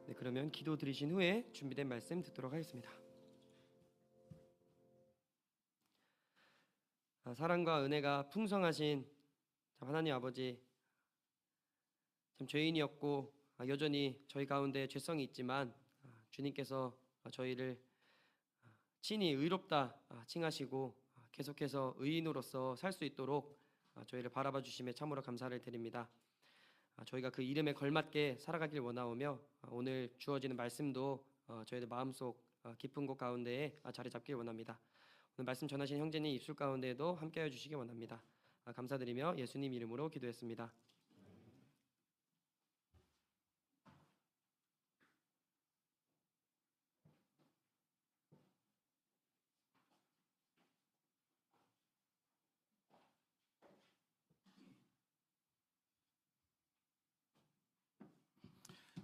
네, 그러면 기도 드리신 후에 준비된 말씀 듣도록 하겠습니다. 사랑과 은혜가 풍성하신 하나님 아버지, 참 죄인이었고 여전히 저희 가운데 죄성이 있지만 주님께서 저희를 친히 의롭다 칭하시고 계속해서 의인으로서 살 수 있도록 저희를 바라봐 주심에 참으로 감사를 드립니다. 저희가 그 이름에 걸맞게 살아가길 원하오며 오늘 주어지는 말씀도 저희들 마음속 깊은 곳 가운데에 자리 잡길 원합니다. 오늘 말씀 전하신 형제님 입술 가운데에도 함께하여 주시기 원합니다. 감사드리며 예수님 이름으로 기도했습니다.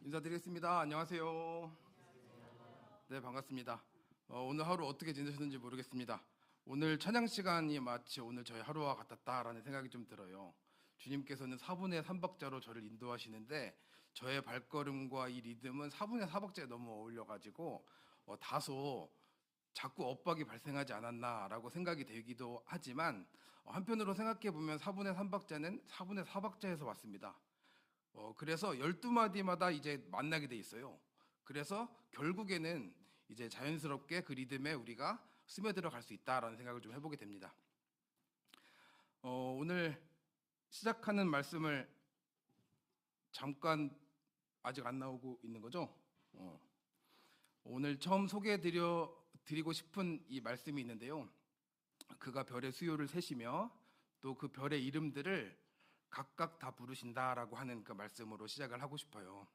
인사드리겠습니다. 안녕하세요. 네, 반갑습니다. 오늘 하루 어떻게 지내셨는지 모르겠습니다. 오늘 찬양 시간이 마치 오늘 저희 하루와 같았다라는 생각이 좀 들어요. 주님께서는 4분의 3박자로 저를 인도하시는데 저의 발걸음과 이 리듬은 4분의 4박자에 너무 어울려가지고 다소 자꾸 엇박이 발생하지 않았나라고 생각이 되기도 하지만 한편으로 생각해 보면 4분의 3박자는 4분의 4박자에서 왔습니다. 그래서 12마디마다 이제 만나게 돼 있어요. 그래서 결국에는 이제 자연스럽게 그 리듬에 우리가 스며들어 갈 수 있다라는 생각을 좀 해보게 됩니다. 오늘 시작하는 말씀을 잠깐 아직 안 나오고 있는 거죠? 오늘 처음 드리고 싶은 이 말씀이 있는데요. 그가 별의 수요를 세시며 또 그 별의 이름들을 각각 다 부르신다라고 하는 그 말씀으로 시작을 하고 싶어요.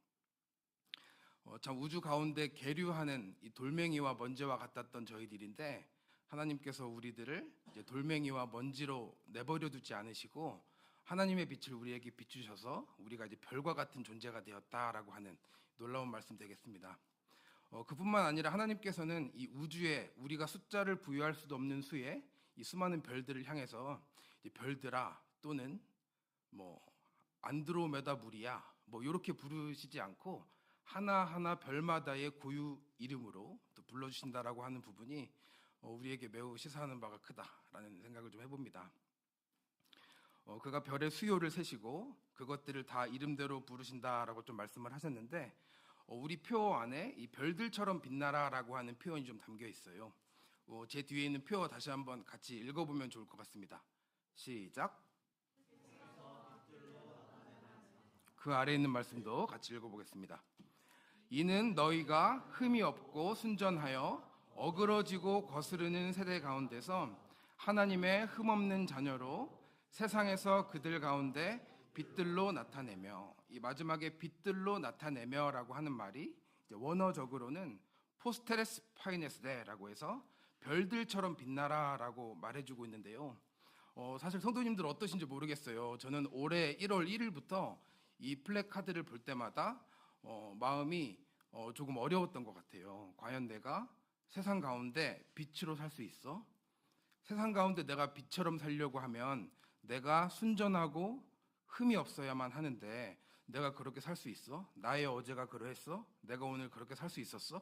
참 우주 가운데 계류하는 이 돌멩이와 먼지와 같았던 저희들인데 하나님께서 우리들을 이제 돌멩이와 먼지로 내버려 두지 않으시고 하나님의 빛을 우리에게 비추셔서 우리가 이제 별과 같은 존재가 되었다라고 하는 놀라운 말씀 되겠습니다. 그뿐만 아니라 하나님께서는 이 우주에 우리가 숫자를 부여할 수도 없는 수에 이 수많은 별들을 향해서 이제 별들아 또는 뭐 안드로메다 무리야 뭐 이렇게 부르시지 않고 하나하나 별마다의 고유 이름으로 또 불러주신다라고 하는 부분이 우리에게 매우 시사하는 바가 크다라는 생각을 좀 해봅니다. 그가 별의 수요를 세시고 그것들을 다 이름대로 부르신다라고 좀 말씀을 하셨는데 우리 표 안에 이 별들처럼 빛나라라고 하는 표현이 좀 담겨 있어요. 제 뒤에 있는 표 다시 한번 같이 읽어보면 좋을 것 같습니다. 시작. 그 아래에 있는 말씀도 같이 읽어보겠습니다. 이는 너희가 흠이 없고 순전하여 어그러지고 거스르는 세대 가운데서 하나님의 흠없는 자녀로 세상에서 그들 가운데 빛들로 나타내며, 이 마지막에 빛들로 나타내며라고 하는 말이 이제 원어적으로는 포스테레스 파이네스데라고 해서 별들처럼 빛나라라고 말해주고 있는데요. 사실 성도님들 어떠신지 모르겠어요. 저는 올해 1월 1일부터 이 플래카드를 볼 때마다 마음이 조금 어려웠던 것 같아요. 과연 내가 세상 가운데 빛으로 살 수 있어? 세상 가운데 내가 빛처럼 살려고 하면 내가 순전하고 흠이 없어야만 하는데 내가 그렇게 살 수 있어? 나의 어제가 그러했어? 내가 오늘 그렇게 살 수 있었어?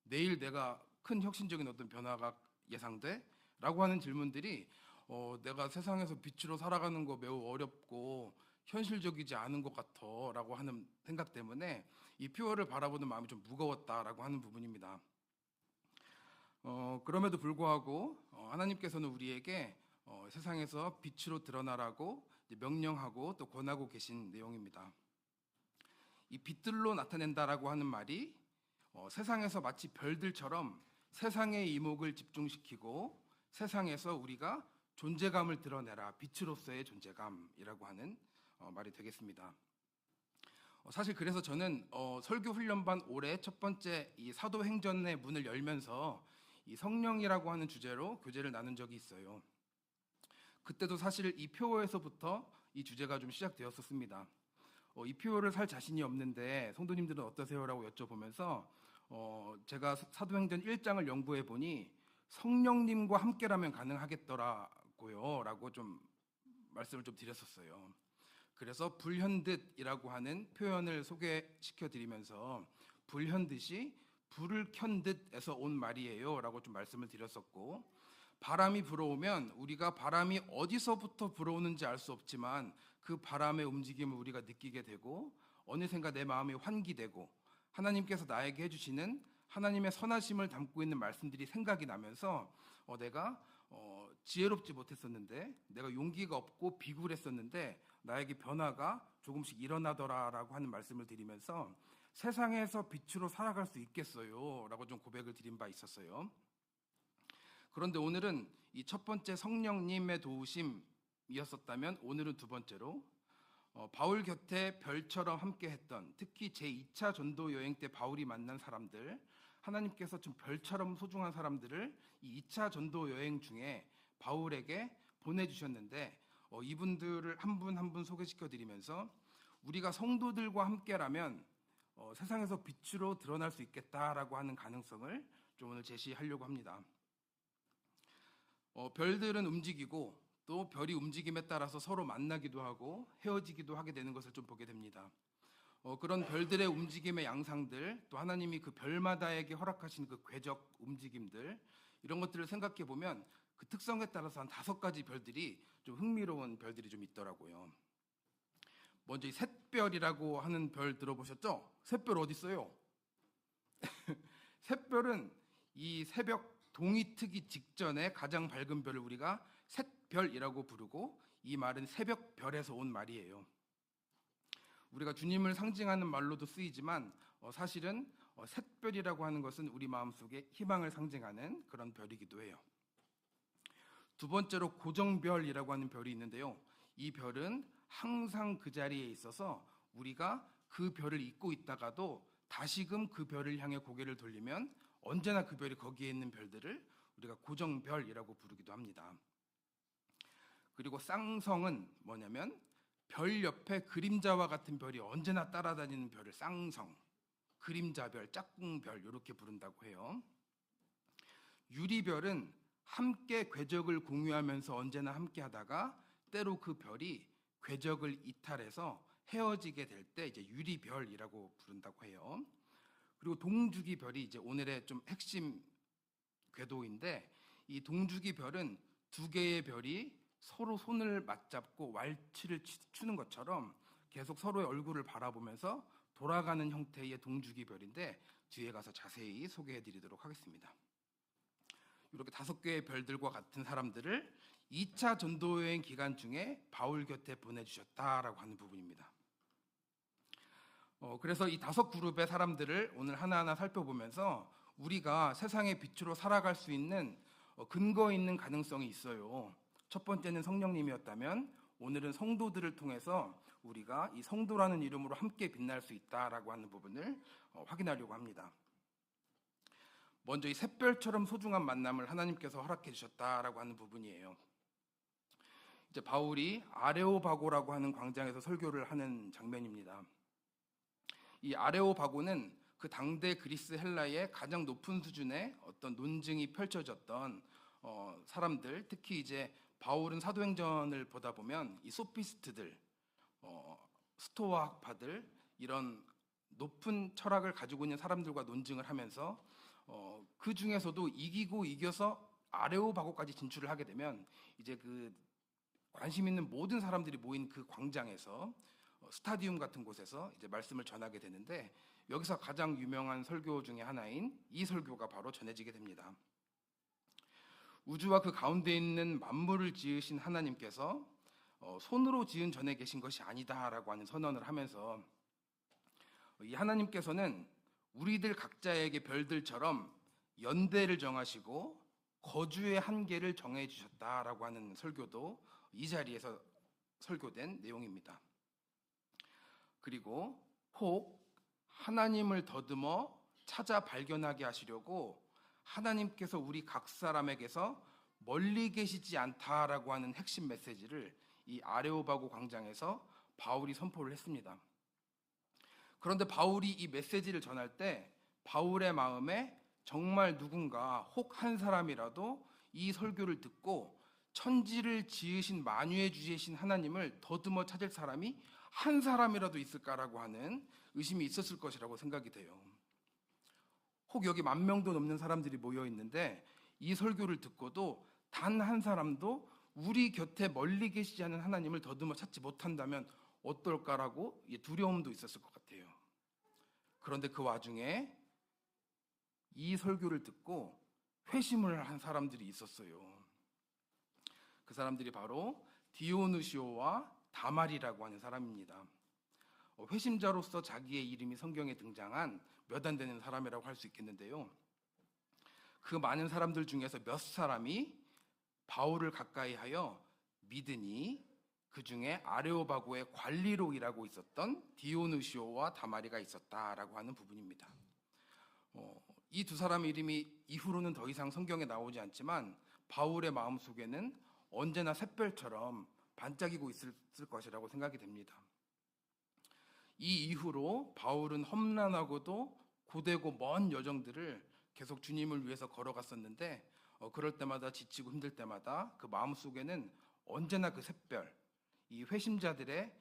내일 내가 큰 혁신적인 어떤 변화가 예상돼? 라고 하는 질문들이 내가 세상에서 빛으로 살아가는 거 매우 어렵고 현실적이지 않은 것 같아 라고 하는 생각 때문에 이 표어를 바라보는 마음이 좀 무거웠다라고 하는 부분입니다. 그럼에도 불구하고 하나님께서는 우리에게 세상에서 빛으로 드러나라고 명령하고 또 권하고 계신 내용입니다. 이 빛들로 나타낸다라고 하는 말이 세상에서 마치 별들처럼 세상의 이목을 집중시키고 세상에서 우리가 존재감을 드러내라, 빛으로서의 존재감이라고 하는 말이 되겠습니다. 사실 그래서 저는 설교 훈련반 올해 첫 번째 이 사도행전의 문을 열면서 이 성령이라고 하는 주제로 교제를 나눈 적이 있어요. 그때도 사실 이 표어에서부터 이 주제가 좀 시작되었었습니다. 이 표어를 살 자신이 없는데 성도님들은 어떠세요라고 여쭤보면서 제가 사도행전 1장을 연구해 보니 성령님과 함께라면 가능하겠더라고요 라고 좀 말씀을 좀 드렸었어요. 그래서 불현듯이라고 하는 표현을 소개시켜 드리면서 불현듯이 불을 켠 듯에서 온 말이에요라고 좀 말씀을 드렸었고, 바람이 불어오면 우리가 바람이 어디서부터 불어오는지 알 수 없지만 그 바람의 움직임을 우리가 느끼게 되고 어느샌가 내 마음이 환기되고 하나님께서 나에게 해주시는 하나님의 선하심을 담고 있는 말씀들이 생각이 나면서 내가 지혜롭지 못했었는데, 내가 용기가 없고 비굴했었는데 나에게 변화가 조금씩 일어나더라라고 하는 말씀을 드리면서 세상에서 빛으로 살아갈 수 있겠어요 라고 좀 고백을 드린 바 있었어요. 그런데 오늘은 이 첫 번째 성령님의 도우심이었었다면, 오늘은 두 번째로 바울 곁에 별처럼 함께했던, 특히 제2차 전도 여행 때 바울이 만난 사람들, 하나님께서 좀 별처럼 소중한 사람들을 이 2차 전도 여행 중에 바울에게 보내주셨는데, 이분들을 한 분 한 분 소개시켜 드리면서 우리가 성도들과 함께라면 세상에서 빛으로 드러날 수 있겠다라고 하는 가능성을 좀 오늘 제시하려고 합니다. 별들은 움직이고 또 별이 움직임에 따라서 서로 만나기도 하고 헤어지기도 하게 되는 것을 좀 보게 됩니다. 그런 별들의 움직임의 양상들, 또 하나님이 그 별마다에게 허락하신 그 궤적 움직임들, 이런 것들을 생각해 보면 그 특성에 따라서 한 5가지 별들이 좀 흥미로운 별들이 좀 있더라고요. 먼저 이 샛별이라고 하는 별 들어보셨죠? 샛별 어디 있어요? 샛별은 이 새벽 동이 트기 직전에 가장 밝은 별을 우리가 샛별이라고 부르고, 이 말은 새벽별에서 온 말이에요. 우리가 주님을 상징하는 말로도 쓰이지만 사실은 샛별이라고 하는 것은 우리 마음속에 희망을 상징하는 그런 별이기도 해요. 두 번째로 고정별이라고 하는 별이 있는데요. 이 별은 항상 그 자리에 있어서 우리가 그 별을 잊고 있다가도 다시금 그 별을 향해 고개를 돌리면 언제나 그 별이 거기에 있는 별들을 우리가 고정별이라고 부르기도 합니다. 그리고 쌍성은 뭐냐면 별 옆에 그림자와 같은 별이 언제나 따라다니는 별을 쌍성, 그림자별, 짝꿍별 이렇게 부른다고 해요. 유리별은 함께 궤적을 공유하면서 언제나 함께 하다가 때로 그 별이 궤적을 이탈해서 헤어지게 될 때 이제 유리별이라고 부른다고 해요. 그리고 동주기별이 이제 오늘의 좀 핵심 궤도인데, 이 동주기별은 2개의 별이 서로 손을 맞잡고 왈츠를 추는 것처럼 계속 서로의 얼굴을 바라보면서 돌아가는 형태의 동주기별인데, 뒤에 가서 자세히 소개해 드리도록 하겠습니다. 이렇게 5개의 별들과 같은 사람들을 2차 전도여행 기간 중에 바울 곁에 보내주셨다라고 하는 부분입니다. 그래서 이 5그룹의 사람들을 오늘 하나하나 살펴보면서 우리가 세상의 빛으로 살아갈 수 있는 근거 있는 가능성이 있어요. 첫 번째는 성령님이었다면, 오늘은 성도들을 통해서 우리가 이 성도라는 이름으로 함께 빛날 수 있다라고 하는 부분을 확인하려고 합니다. 먼저 이 샛별처럼 소중한 만남을 하나님께서 허락해 주셨다라고 하는 부분이에요. 이제 바울이 아레오바고라고 하는 광장에서 설교를 하는 장면입니다. 이 아레오바고는 그 당대 그리스 헬라의 가장 높은 수준의 어떤 논증이 펼쳐졌던 사람들, 특히 이제 바울은 사도행전을 보다 보면 이 소피스트들, 스토아 학파들, 이런 높은 철학을 가지고 있는 사람들과 논증을 하면서 그 중에서도 이기고 이겨서 아레오바고까지 진출을 하게 되면 이제 그 관심 있는 모든 사람들이 모인 그 광장에서, 스타디움 같은 곳에서 이제 말씀을 전하게 되는데, 여기서 가장 유명한 설교 중에 하나인 이 설교가 바로 전해지게 됩니다. 우주와 그 가운데 있는 만물을 지으신 하나님께서 손으로 지은 전에 계신 것이 아니다라고 하는 선언을 하면서, 이 하나님께서는 우리들 각자에게 별들처럼 연대를 정하시고 거주의 한계를 정해 주셨다라고 하는 설교도 이 자리에서 설교된 내용입니다. 그리고 혹 하나님을 더듬어 찾아 발견하게 하시려고 하나님께서 우리 각 사람에게서 멀리 계시지 않다라고 하는 핵심 메시지를 이 아레오바고 광장에서 바울이 선포를 했습니다. 그런데 바울이 이 메시지를 전할 때 바울의 마음에 정말 누군가, 혹 한 사람이라도 이 설교를 듣고 천지를 지으신 만유의 주이신 하나님을 더듬어 찾을 사람이 한 사람이라도 있을까라고 하는 의심이 있었을 것이라고 생각이 돼요. 혹 여기 10,000명도 넘는 사람들이 모여 있는데 이 설교를 듣고도 단 한 사람도 우리 곁에 멀리 계시지 않은 하나님을 더듬어 찾지 못한다면 어떨까라고 두려움도 있었을 것 같아요. 그런데 그 와중에 이 설교를 듣고 회심을 한 사람들이 있었어요. 그 사람들이 바로 디오누시오와 다말이라고 하는 사람입니다. 회심자로서 자기의 이름이 성경에 등장한 몇 안 되는 사람이라고 할 수 있겠는데요. 그 많은 사람들 중에서 몇 사람이 바울을 가까이 하여 믿으니 그 중에 아레오바고의 관리로 일하고 있었던 디오누시오와 다마리가 있었다라고 하는 부분입니다. 이 두 사람의 이름이 이후로는 더 이상 성경에 나오지 않지만 바울의 마음속에는 언제나 샛별처럼 반짝이고 있을 것이라고 생각이 됩니다. 이 이후로 바울은 험난하고도 고되고 먼 여정들을 계속 주님을 위해서 걸어갔었는데 그럴 때마다 지치고 힘들 때마다 그 마음속에는 언제나 그 샛별, 이 회심자들의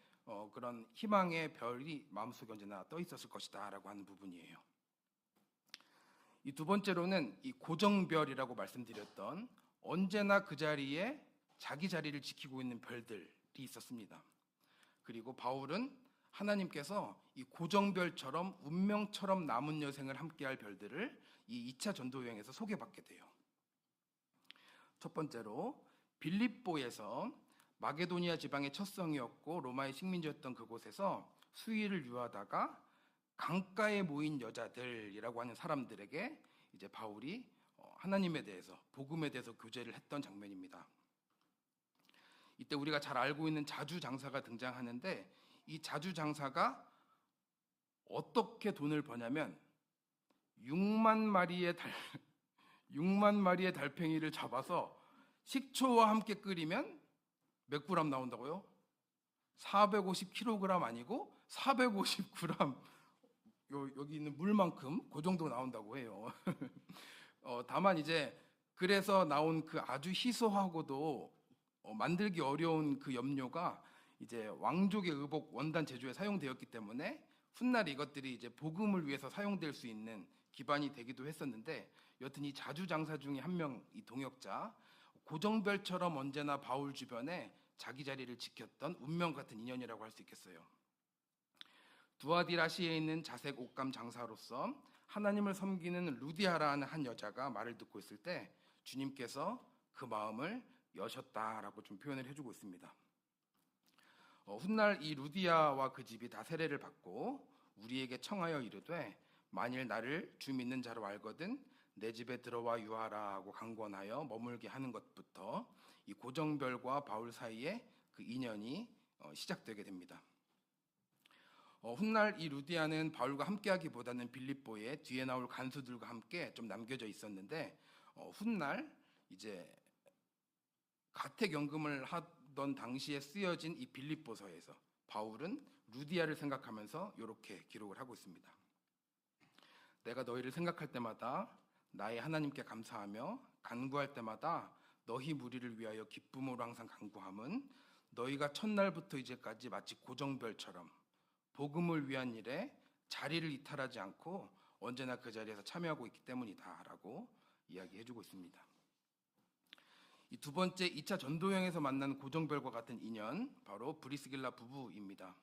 그런 희망의 별이 마음속에 언제나 떠 있었을 것이다 라고 하는 부분이에요. 이 두 번째로는 이 고정별이라고 말씀드렸던 언제나 그 자리에 자기 자리를 지키고 있는 별들이 있었습니다. 그리고 바울은 하나님께서 이 고정별처럼 운명처럼 남은 여생을 함께할 별들을 이 2차 전도 여행에서 소개받게 돼요. 첫 번째로 빌립보에서 마게도니아 지방의 첫 성이었고 로마의 식민지였던 그곳에서 수의를 유하다가 강가에 모인 여자들이라고 하는 사람들에게 이제 바울이 하나님에 대해서, 복음에 대해서 교제를 했던 장면입니다. 이때 우리가 잘 알고 있는 자주장사가 등장하는데 이 자주장사가 어떻게 돈을 버냐면 6만 마리의 달팽이를 잡아서 식초와 함께 끓이면 몇 그램 나온다고요? 450kg 아니고 450g, 여기 있는 물만큼 그 정도 나온다고 해요. 다만 이제 그래서 나온 그 아주 희소하고도 만들기 어려운 그 염료가 이제 왕족의 의복 원단 제조에 사용되었기 때문에 훗날 이것들이 이제 복음을 위해서 사용될 수 있는 기반이 되기도 했었는데, 여튼 이 자주장사 중에 한 명, 이 동역자, 고정별처럼 언제나 바울 주변에 자기 자리를 지켰던 운명 같은 인연이라고 할 수 있겠어요. 두아디라시에 있는 자색 옷감 장사로서 하나님을 섬기는 루디아라는 한 여자가 말을 듣고 있을 때 주님께서 그 마음을 여셨다라고 좀 표현을 해주고 있습니다. 훗날 이 루디아와 그 집이 다 세례를 받고 우리에게 청하여 이르되 만일 나를 주 믿는 자로 알거든 내 집에 들어와 유하라 하고 강권하여 머물게 하는 것부터 이 고정별과 바울 사이에 그 인연이 시작되게 됩니다. 훗날 이 루디아는 바울과 함께하기보다는 빌립보에 뒤에 나올 간수들과 함께 좀 남겨져 있었는데 훗날 이제 가택연금을 하던 당시에 쓰여진 이 빌립보서에서 바울은 루디아를 생각하면서 이렇게 기록을 하고 있습니다. 내가 너희를 생각할 때마다 나의 하나님께 감사하며 간구할 때마다 너희 무리를 위하여 기쁨으로 항상 간구함은 너희가 첫날부터 이제까지 마치 고정별처럼 복음을 위한 일에 자리를 이탈하지 않고 언제나 그 자리에서 참여하고 있기 때문이다 라고 이야기해주고 있습니다. 이 두 번째 2차 전도여행에서 만난 고정별과 같은 인연, 바로 브리스길라 부부입니다.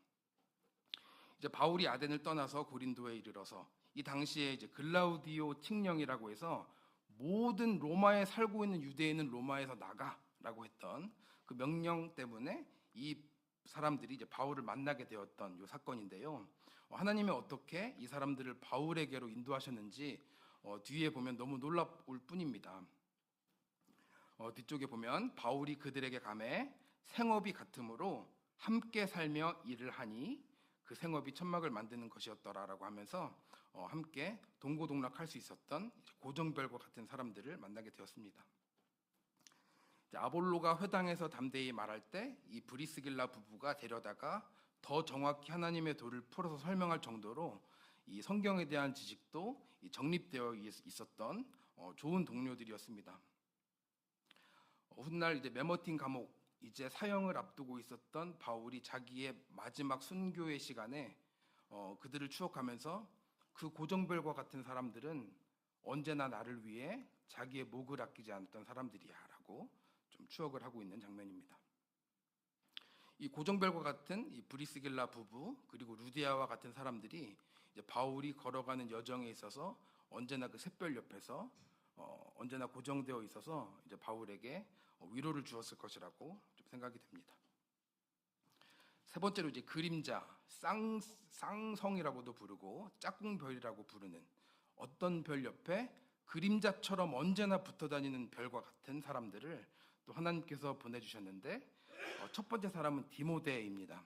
이제 바울이 아덴을 떠나서 고린도에 이르러서 이 당시에 이제 글라우디오 칙령이라고 해서 모든 로마에 살고 있는 유대인은 로마에서 나가라고 했던 그 명령 때문에 이 사람들이 이제 바울을 만나게 되었던 이 사건인데요. 하나님이 어떻게 이 사람들을 바울에게로 인도하셨는지 뒤에 보면 너무 놀라울 뿐입니다. 뒤쪽에 보면 바울이 그들에게 감해 생업이 같으므로 함께 살며 일을 하니 그 생업이 천막을 만드는 것이었더라라고 하면서 함께 동고동락할 수 있었던 고정별과 같은 사람들을 만나게 되었습니다. 아볼로가 회당에서 담대히 말할 때 이 브리스길라 부부가 데려다가 더 정확히 하나님의 도를 풀어서 설명할 정도로 이 성경에 대한 지식도 정립되어 있었던 좋은 동료들이었습니다. 훗날 이제 메머틴 감옥 이제 사형을 앞두고 있었던 바울이 자기의 마지막 순교의 시간에 그들을 추억하면서 그 고정별과 같은 사람들은 언제나 나를 위해 자기의 목을 아끼지 않았던 사람들이야라고 좀 추억을 하고 있는 장면입니다. 이 고정별과 같은 이 브리스길라 부부 그리고 루디아와 같은 사람들이 이제 바울이 걸어가는 여정에 있어서 언제나 그 샛별 옆에서 언제나 고정되어 있어서 이제 바울에게 위로를 주었을 것이라고 좀 생각이 됩니다. 세 번째로 이제 그림자, 쌍성이라고도 부르고 짝꿍별이라고 부르는 어떤 별 옆에 그림자처럼 언제나 붙어 다니는 별과 같은 사람들을 또 하나님께서 보내주셨는데 첫 번째 사람은 디모데입니다.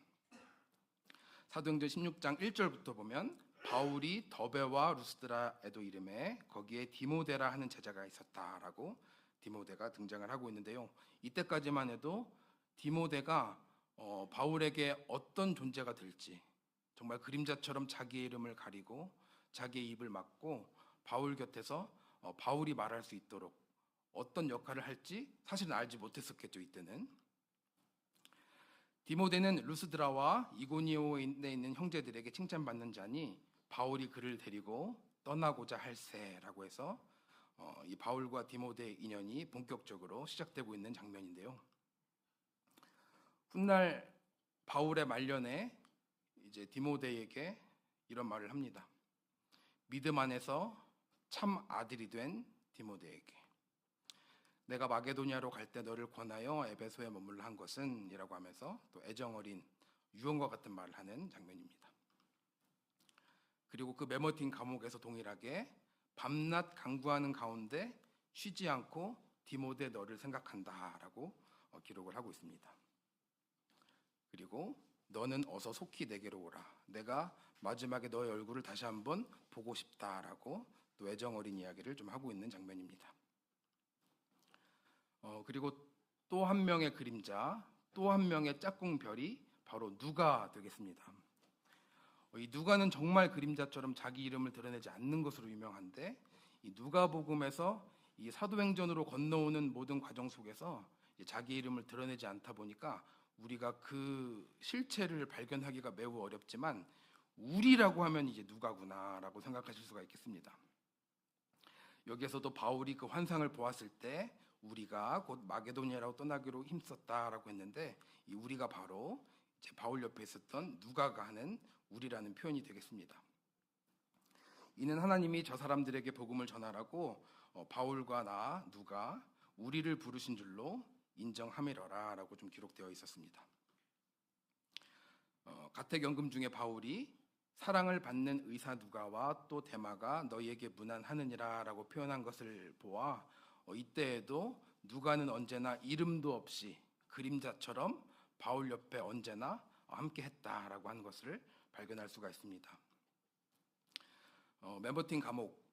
사도행전 16장 1절부터 보면 바울이 더베와 루스드라에도 이름에 거기에 디모데라 하는 제자가 있었다라고 디모데가 등장을 하고 있는데요. 이때까지만 해도 디모데가 바울에게 어떤 존재가 될지 정말 그림자처럼 자기의 이름을 가리고 자기의 입을 막고 바울 곁에서 바울이 말할 수 있도록 어떤 역할을 할지 사실은 알지 못했었겠죠. 이때는 디모데는 루스드라와 이고니오에 있는 형제들에게 칭찬받는 자니 바울이 그를 데리고 떠나고자 할세라고 해서 이 바울과 디모데의 인연이 본격적으로 시작되고 있는 장면인데요. 훗날 바울의 말년에 이제 디모데에게 이런 말을 합니다. 믿음 안에서 참 아들이 된 디모데에게 내가 마게도니아로 갈 때 너를 권하여 에베소에 머물러 한 것은 이라고 하면서 또 애정 어린 유언과 같은 말을 하는 장면입니다. 그리고 그 메모틴 감옥에서 동일하게 밤낮 간구하는 가운데 쉬지 않고 디모데 너를 생각한다라고 기록을 하고 있습니다. 그리고 너는 어서 속히 내게로 오라. 내가 마지막에 너의 얼굴을 다시 한번 보고 싶다라고 또 애정 어린 이야기를 좀 하고 있는 장면입니다. 그리고 또 한 명의 그림자, 또 한 명의 짝꿍별이 바로 누가 되겠습니다. 이 누가는 정말 그림자처럼 자기 이름을 드러내지 않는 것으로 유명한데 이 누가복음에서 이 사도행전으로 건너오는 모든 과정 속에서 자기 이름을 드러내지 않다 보니까 우리가 그 실체를 발견하기가 매우 어렵지만 우리라고 하면 이제 누가구나라고 생각하실 수가 있겠습니다. 여기에서도 바울이 그 환상을 보았을 때 우리가 곧 마게도니아라고 떠나기로 힘썼다라고 했는데 이 우리가 바로 이제 바울 옆에 있었던 누가가 하는 우리라는 표현이 되겠습니다. 이는 하나님이 저 사람들에게 복음을 전하라고 바울과 나 누가 우리를 부르신 줄로 인정함이러라라고 좀 기록되어 있었습니다. 가택연금 중에 바울이 사랑을 받는 의사 누가와 또 데마가 너희에게 문안하느니라라고 표현한 것을 보아 이때에도 누가는 언제나 이름도 없이 그림자처럼 바울 옆에 언제나 함께 했다라고 하는 것을 발견할 수가 있습니다. 메모틴 감옥,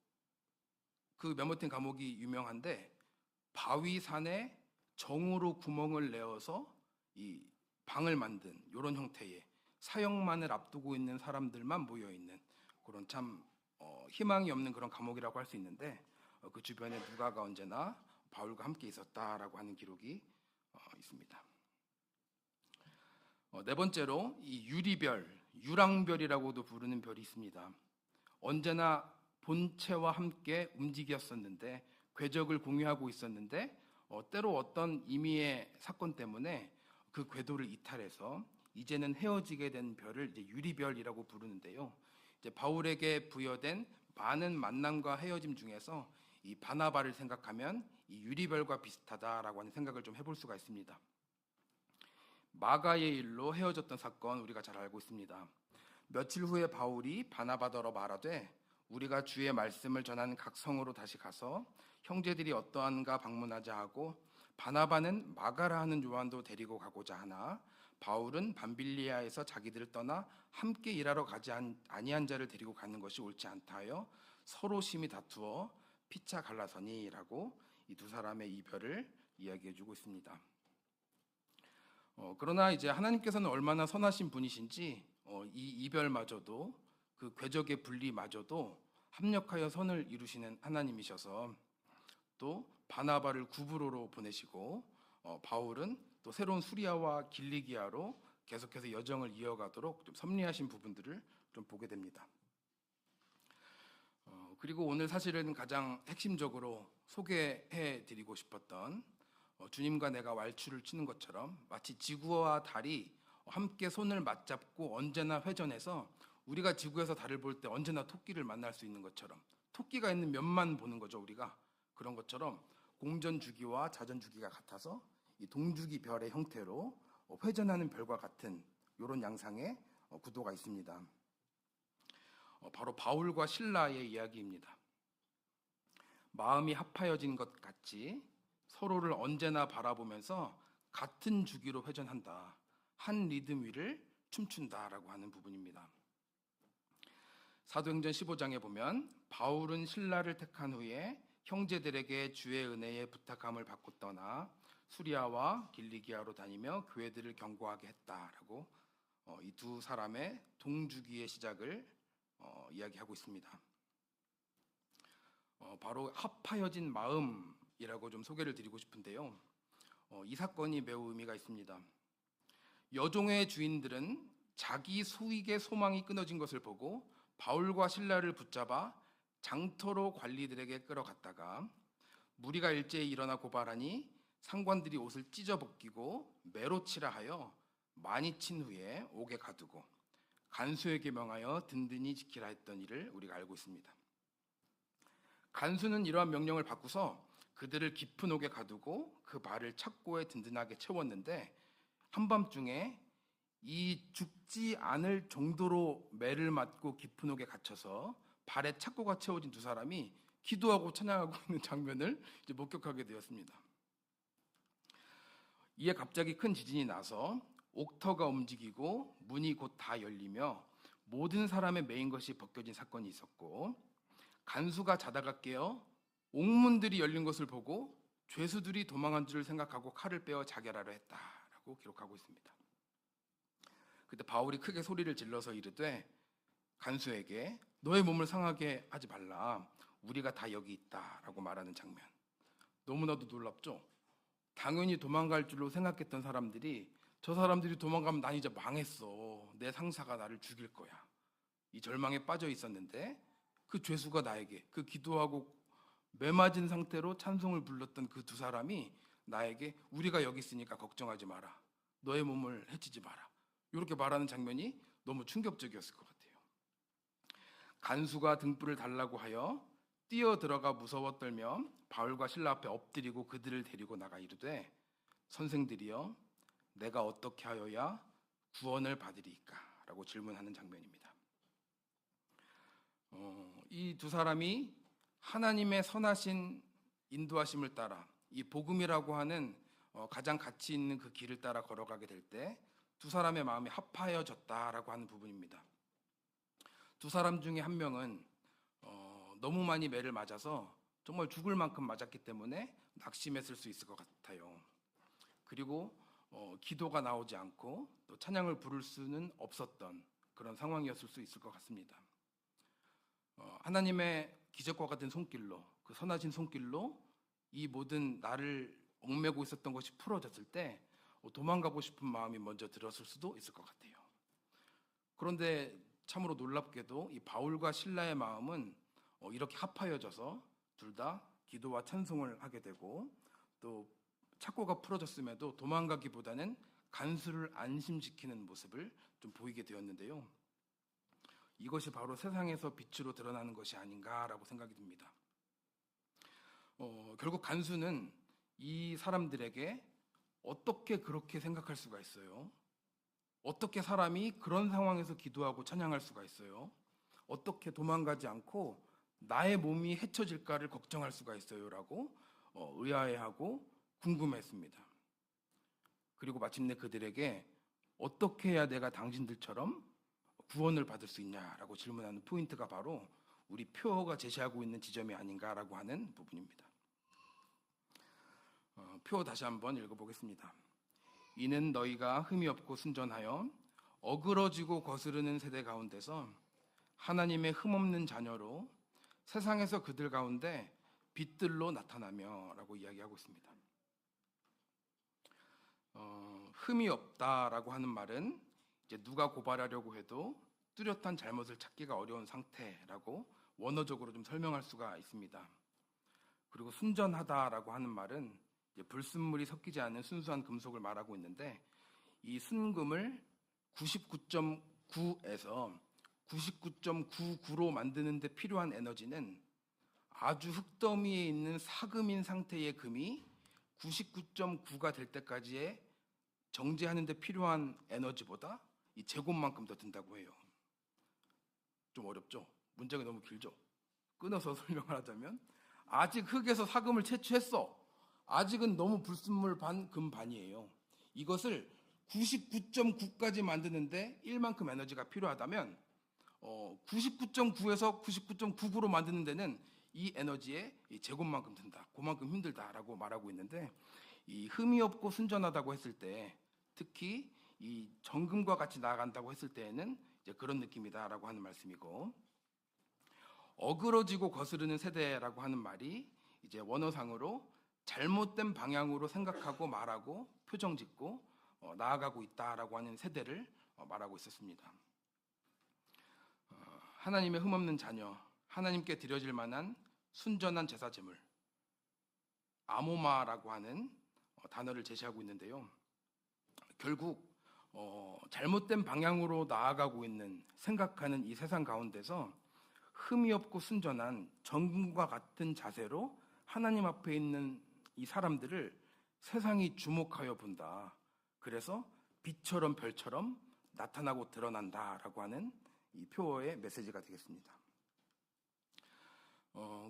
그 메모틴 감옥이 유명한데 바위 산에 정으로 구멍을 내어서 이 방을 만든 이런 형태의 사형만을 앞두고 있는 사람들만 모여 있는 그런 참 희망이 없는 그런 감옥이라고 할 수 있는데 그 주변에 누가가 언제나 바울과 함께 있었다라고 하는 기록이 있습니다. 네 번째로 이 유리별, 유랑별이라고도 부르는 별이 있습니다. 언제나 본체와 함께 움직였었는데 궤적을 공유하고 있었는데 때로 어떤 임의의 사건 때문에 그 궤도를 이탈해서 이제는 헤어지게 된 별을 이제 유리별이라고 부르는데요. 이제 바울에게 부여된 많은 만남과 헤어짐 중에서 이 바나바를 생각하면 이 유리별과 비슷하다라고 하는 생각을 좀 해볼 수가 있습니다. 마가의 일로 헤어졌던 사건 우리가 잘 알고 있습니다. 며칠 후에 바울이 바나바더러 말하되 우리가 주의 말씀을 전하는 각 성으로 다시 가서 형제들이 어떠한가 방문하자 하고 바나바는 마가라 하는 요한도 데리고 가고자 하나 바울은 밤빌리아에서 자기들을 떠나 함께 일하러 가지 아니한 자를 데리고 가는 것이 옳지 않다 하여 서로 심히 다투어 피차 갈라서니라고 이 두 사람의 이별을 이야기해주고 있습니다. 그러나 이제 하나님께서는 얼마나 선하신 분이신지 이 이별마저도 그 궤적의 분리마저도 합력하여 선을 이루시는 하나님이셔서 또 바나바를 구브로로 보내시고 바울은 또 새로운 수리아와 길리기아로 계속해서 여정을 이어가도록 좀 섭리하신 부분들을 좀 보게 됩니다. 그리고 오늘 사실은 가장 핵심적으로 소개해 드리고 싶었던 주님과 내가 왈츠를 치는 것처럼 마치 지구와 달이 함께 손을 맞잡고 언제나 회전해서 우리가 지구에서 달을 볼 때 언제나 토끼를 만날 수 있는 것처럼 토끼가 있는 면만 보는 거죠, 우리가. 그런 것처럼 공전 주기와 자전 주기가 같아서 이 동주기 별의 형태로 회전하는 별과 같은 이런 양상의 구도가 있습니다. 바로 바울과 신라의 이야기입니다. 마음이 합하여진 것 같이 서로를 언제나 바라보면서 같은 주기로 회전한다. 한 리듬 위를 춤춘다라고 하는 부분입니다. 사도행전 15장에 보면 바울은 신라를 택한 후에 형제들에게 주의 은혜에 부탁함을 받고 떠나 수리아와 길리기아로 다니며 교회들을 경고하게 했다라고 이 두 사람의 동주기의 시작을 이야기하고 있습니다. 바로 합하여진 마음이라고 좀 소개를 드리고 싶은데요. 이 사건이 매우 의미가 있습니다. 여종의 주인들은 자기 수익의 소망이 끊어진 것을 보고 바울과 신라를 붙잡아 장터로 관리들에게 끌어갔다가 무리가 일제히 일어나 고발하니 상관들이 옷을 찢어 벗기고 매로 치라 하여 많이 친 후에 옥에 가두고 간수에게 명하여 든든히 지키라 했던 일을 우리가 알고 있습니다. 간수는 이러한 명령을 받고서 그들을 깊은 옥에 가두고 그 발을 착고에 든든하게 채웠는데 한밤중에 이 죽지 않을 정도로 매를 맞고 깊은 옥에 갇혀서 발에 착고가 채워진 두 사람이 기도하고 찬양하고 있는 장면을 이제 목격하게 되었습니다. 이에 갑자기 큰 지진이 나서 옥터가 움직이고 문이 곧 다 열리며 모든 사람의 매인 것이 벗겨진 사건이 있었고 간수가 자다가 깨어 옥문들이 열린 것을 보고 죄수들이 도망한 줄 생각하고 칼을 빼어 자결하려 했다라고 기록하고 있습니다. 그때 바울이 크게 소리를 질러서 이르되 간수에게 너의 몸을 상하게 하지 말라. 우리가 다 여기 있다라고 말하는 장면. 너무나도 놀랍죠? 당연히 도망갈 줄로 생각했던 사람들이 저 사람들이 도망가면 난 이제 망했어. 내 상사가 나를 죽일 거야. 이 절망에 빠져 있었는데 그 죄수가 나에게 그 기도하고 매맞은 상태로 찬송을 불렀던 그 두 사람이 나에게 우리가 여기 있으니까 걱정하지 마라. 너의 몸을 해치지 마라. 이렇게 말하는 장면이 너무 충격적이었을 것 같아요. 간수가 등불을 달라고 하여 뛰어들어가 무서워 떨며 바울과 신라 앞에 엎드리고 그들을 데리고 나가 이르되 선생들이여 내가 어떻게 하여야 구원을 받으리이까? 라고 질문하는 장면입니다. 이 두 사람이 하나님의 선하신 인도하심을 따라 이 복음이라고 하는 가장 가치 있는 그 길을 따라 걸어가게 될 때 두 사람의 마음이 합하여졌다라고 하는 부분입니다. 두 사람 중에 한 명은 너무 많이 매를 맞아서 정말 죽을 만큼 맞았기 때문에 낙심했을 수 있을 것 같아요. 그리고 기도가 나오지 않고 또 찬양을 부를 수는 없었던 그런 상황이었을 수 있을 것 같습니다. 하나님의 기적과 같은 손길로 그 선하신 손길로 이 모든 나를 얽매고 있었던 것이 풀어졌을 때 도망가고 싶은 마음이 먼저 들었을 수도 있을 것 같아요. 그런데 참으로 놀랍게도 이 바울과 신라의 마음은 이렇게 합하여져서 둘 다 기도와 찬송을 하게 되고 또 착고가 풀어졌음에도 도망가기보다는 간수를 안심시키는 모습을 좀 보이게 되었는데요. 이것이 바로 세상에서 빛으로 드러나는 것이 아닌가라고 생각이 듭니다. 결국 간수는 이 사람들에게 어떻게 그렇게 생각할 수가 있어요? 어떻게 사람이 그런 상황에서 기도하고 찬양할 수가 있어요? 어떻게 도망가지 않고 나의 몸이 해쳐질까를 걱정할 수가 있어요? 라고 의아해하고 궁금했습니다. 그리고 마침내 그들에게 어떻게 해야 내가 당신들처럼 구원을 받을 수 있냐라고 질문하는 포인트가 바로 우리 표어가 제시하고 있는 지점이 아닌가라고 하는 부분입니다. 표어 다시 한번 읽어보겠습니다. 이는 너희가 흠이 없고 순전하여 어그러지고 거스르는 세대 가운데서 하나님의 흠없는 자녀로 세상에서 그들 가운데 빛들로 나타나며 라고 이야기하고 있습니다. 흠이 없다라고 하는 말은 이제 누가 고발하려고 해도 뚜렷한 잘못을 찾기가 어려운 상태라고 원어적으로 좀 설명할 수가 있습니다. 그리고 순전하다라고 하는 말은 이제 불순물이 섞이지 않은 순수한 금속을 말하고 있는데, 이 순금을 99.9에서 99.99로 만드는 데 필요한 에너지는 아주 흙더미에 있는 사금인 상태의 금이 99.9가 될 때까지의 정제하는 데 필요한 에너지보다 이 제곱만큼 더 든다고 해요. 좀 어렵죠? 문장이 너무 길죠? 끊어서 설명을 하자면, 아직 흙에서 사금을 채취했어. 아직은 너무 불순물 반, 금 반이에요. 이것을 99.9까지 만드는데 1만큼 에너지가 필요하다면 99.9에서 99.99로 만드는 데는 이 에너지의 제곱만큼 든다. 그만큼 힘들다라고 말하고 있는데, 이 흠이 없고 순전하다고 했을 때, 특히 이 정금과 같이 나아간다고 했을 때에는 이제 그런 느낌이다라고 하는 말씀이고, 어그러지고 거스르는 세대라고 하는 말이 이제 원어상으로 잘못된 방향으로 생각하고 말하고 표정 짓고 나아가고 있다라고 하는 세대를 말하고 있었습니다. 하나님의 흠없는 자녀, 하나님께 드려질 만한 순전한 제사 제물, 아모마라고 하는 단어를 제시하고 있는데요. 결국 잘못된 방향으로 나아가고 있는, 생각하는 이 세상 가운데서 흠이 없고 순전한 정금과 같은 자세로 하나님 앞에 있는 이 사람들을 세상이 주목하여 본다. 그래서 빛처럼 별처럼 나타나고 드러난다라고 하는 이 표어의 메시지가 되겠습니다.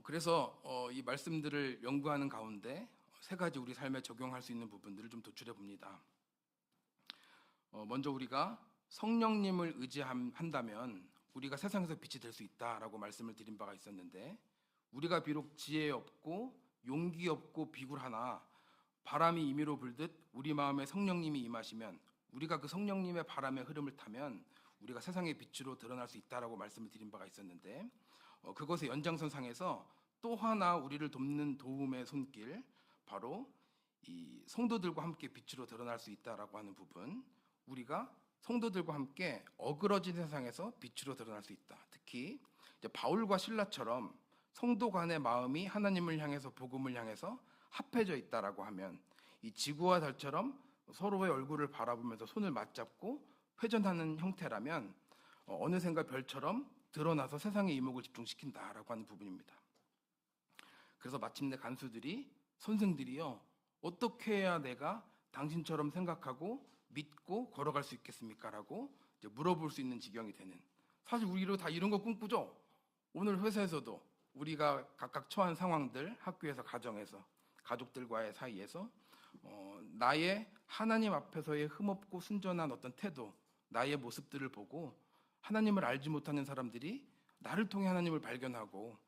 그래서 이 말씀들을 연구하는 가운데 세 가지 우리 삶에 적용할 수 있는 부분들을 좀 도출해 봅니다. 먼저 우리가 성령님을 의지한다면 우리가 세상에서 빛이 될 수 있다라고 말씀을 드린 바가 있었는데, 우리가 비록 지혜 없고 용기 없고 비굴하나 바람이 임의로 불듯 우리 마음에 성령님이 임하시면, 우리가 그 성령님의 바람의 흐름을 타면 우리가 세상의 빛으로 드러날 수 있다라고 말씀을 드린 바가 있었는데, 그것의 연장선상에서 또 하나 우리를 돕는 도움의 손길, 바로 이 성도들과 함께 빛으로 드러날 수 있다라고 하는 부분, 우리가 성도들과 함께 어그러진 세상에서 빛으로 드러날 수 있다. 특히 이제 바울과 실라처럼 성도 간의 마음이 하나님을 향해서, 복음을 향해서 합해져 있다라고 하면, 이 지구와 달처럼 서로의 얼굴을 바라보면서 손을 맞잡고 회전하는 형태라면 어느샌가 별처럼 드러나서 세상의 이목을 집중시킨다라고 하는 부분입니다. 그래서 마침내 간수들이, 선생들이요, 어떻게 해야 내가 당신처럼 생각하고 믿고 걸어갈 수 있겠습니까? 라고 이제 물어볼 수 있는 지경이 되는, 사실 우리로 다 이런 거 꿈꾸죠? 오늘 회사에서도 우리가 각각 처한 상황들, 학교에서, 가정에서, 가족들과의 사이에서 나의 하나님 앞에서의 흠없고 순전한 어떤 태도, 나의 모습들을 보고 하나님을 알지 못하는 사람들이 나를 통해 하나님을 발견하고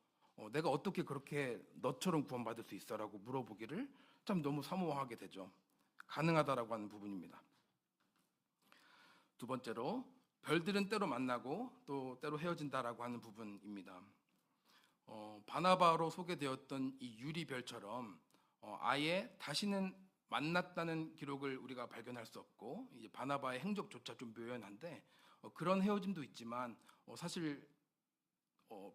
내가 어떻게 그렇게 너처럼 구원받을 수 있어? 라고 물어보기를 참 너무 사모하게 되죠. 가능하다라고 하는 부분입니다. 두 번째로, 별들은 때로 만나고 또 때로 헤어진다라고 하는 부분입니다. 바나바로 소개되었던 이 유리별처럼 아예 다시는 만났다는 기록을 우리가 발견할 수 없고, 이제 바나바의 행적조차 좀 묘연한데 그런 헤어짐도 있지만 사실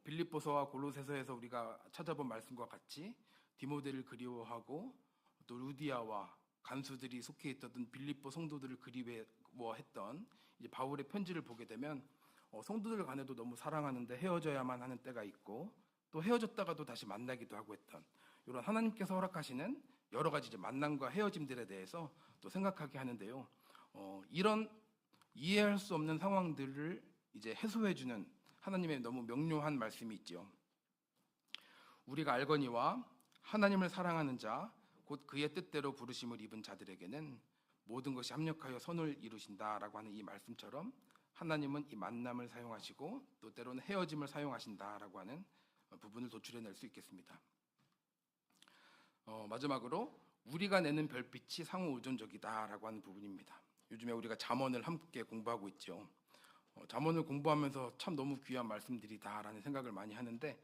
빌립보서와 골로새서에서 우리가 찾아본 말씀과 같이 디모데를 그리워하고 또 루디아와 간수들이 속해 있던 빌립보 성도들을 그리워했던 이제 바울의 편지를 보게 되면 성도들 간에도 너무 사랑하는데 헤어져야만 하는 때가 있고, 또 헤어졌다가도 다시 만나기도 하고 했던 이런 하나님께서 허락하시는 여러 가지 이제 만남과 헤어짐들에 대해서 또 생각하게 하는데요. 이런 이해할 수 없는 상황들을 이제 해소해주는 하나님의 너무 명료한 말씀이 있죠. 우리가 알거니와 하나님을 사랑하는 자, 곧 그의 뜻대로 부르심을 입은 자들에게는 모든 것이 합력하여 선을 이루신다라고 하는 이 말씀처럼, 하나님은 이 만남을 사용하시고 또 때로는 헤어짐을 사용하신다라고 하는 부분을 도출해낼 수 있겠습니다. 마지막으로, 우리가 내는 별빛이 상호 의존적이다라고 하는 부분입니다. 요즘에 우리가 잠언을 함께 공부하고 있죠. 잠언을 공부하면서 참 너무 귀한 말씀들이다라는 생각을 많이 하는데,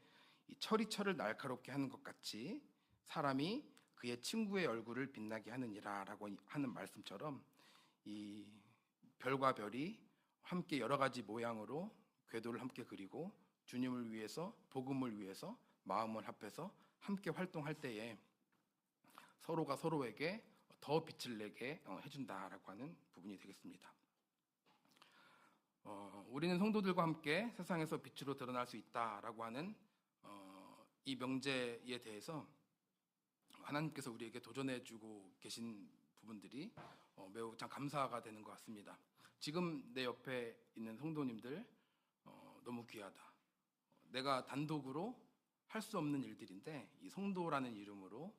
이 철이 철을 날카롭게 하는 것 같이 사람이 그의 친구의 얼굴을 빛나게 하느니라라고 하는 말씀처럼, 이 별과 별이 함께 여러 가지 모양으로 궤도를 함께 그리고 주님을 위해서, 복음을 위해서 마음을 합해서 함께 활동할 때에 서로가 서로에게 더 빛을 내게 해준다라고 하는 부분이 되겠습니다. 우리는 성도들과 함께 세상에서 빛으로 드러날 수 있다라고 하는 이 명제에 대해서 하나님께서 우리에게 도전해주고 계신 부분들이 매우 참 감사가 되는 것 같습니다. 지금 내 옆에 있는 성도님들 너무 귀하다. 내가 단독으로 할 수 없는 일들인데 이 성도라는 이름으로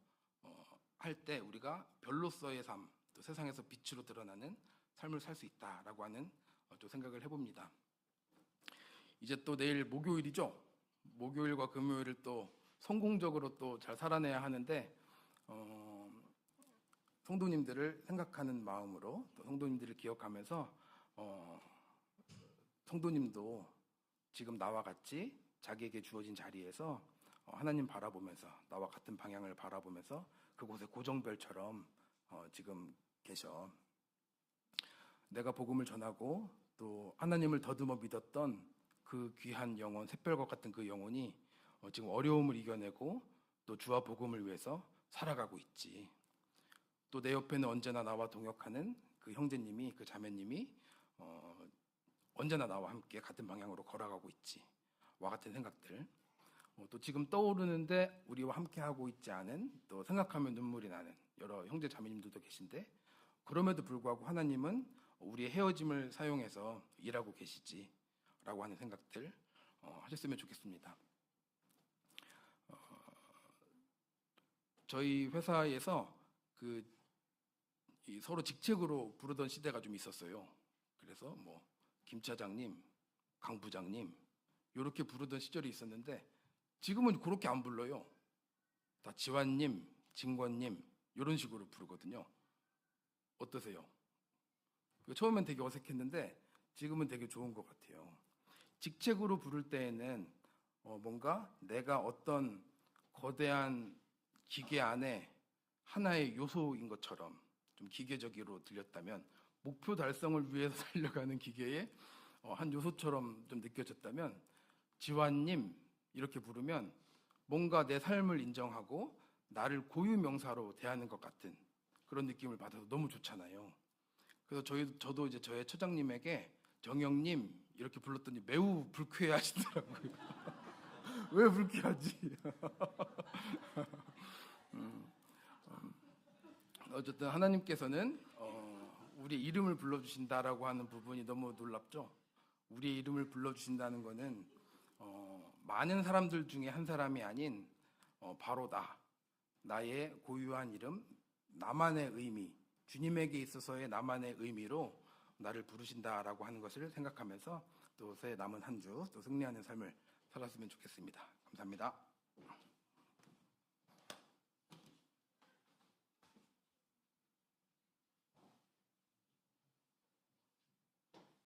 할 때 우리가 별로서의 삶, 또 세상에서 빛으로 드러나는 삶을 살 수 있다라고 하는 또 생각을 해봅니다. 이제 또 내일 목요일이죠. 목요일과 금요일을 또 성공적으로 또 잘 살아내야 하는데 성도님들을 생각하는 마음으로 또 성도님들을 기억하면서 성도님도 지금 나와 같이 자기에게 주어진 자리에서 하나님 바라보면서 나와 같은 방향을 바라보면서 그곳에 고정별처럼 지금 계셔. 내가 복음을 전하고 또 하나님을 더듬어 믿었던 그 귀한 영혼, 샛별과 같은 그 영혼이 지금 어려움을 이겨내고 또 주와 복음을 위해서 살아가고 있지. 또 내 옆에는 언제나 나와 동역하는 그 형제님이, 그 자매님이 언제나 나와 함께 같은 방향으로 걸어가고 있지. 와 같은 생각들. 또 지금 떠오르는데 우리와 함께 하고 있지 않은, 또 생각하면 눈물이 나는 여러 형제 자매님들도 계신데 그럼에도 불구하고 하나님은 우리의 헤어짐을 사용해서 일하고 계시지라고 하는 생각들 하셨으면 좋겠습니다. 저희 회사에서 서로 직책으로 부르던 시대가 좀 있었어요. 그래서 뭐 김 차장님, 강 부장님 이렇게 부르던 시절이 있었는데 지금은 그렇게 안 불러요. 다 지환님, 진권님 이런 식으로 부르거든요. 어떠세요? 처음엔 되게 어색했는데 지금은 되게 좋은 것 같아요. 직책으로 부를 때에는 뭔가 내가 어떤 거대한 기계 안에 하나의 요소인 것처럼 좀 기계적으로 들렸다면, 목표 달성을 위해서 달려가는 기계의 한 요소처럼 좀 느껴졌다면, 지환님 이렇게 부르면 뭔가 내 삶을 인정하고 나를 고유명사로 대하는 것 같은 그런 느낌을 받아서 너무 좋잖아요. 그래서 저도 이제 저의 처장님에게 정영님 이렇게 불렀더니 매우 불쾌해하시더라고요. 왜 불쾌하지? 어쨌든 하나님께서는 우리 이름을 불러주신다라고 하는 부분이 너무 놀랍죠. 우리의 이름을 불러주신다는 것은 많은 사람들 중에 한 사람이 아닌 바로 나의 고유한 이름, 나만의 의미, 주님에게 있어서의 나만의 의미로 나를 부르신다라고 하는 것을 생각하면서 또 새해 남은 한 주 또 승리하는 삶을 살았으면 좋겠습니다. 감사합니다.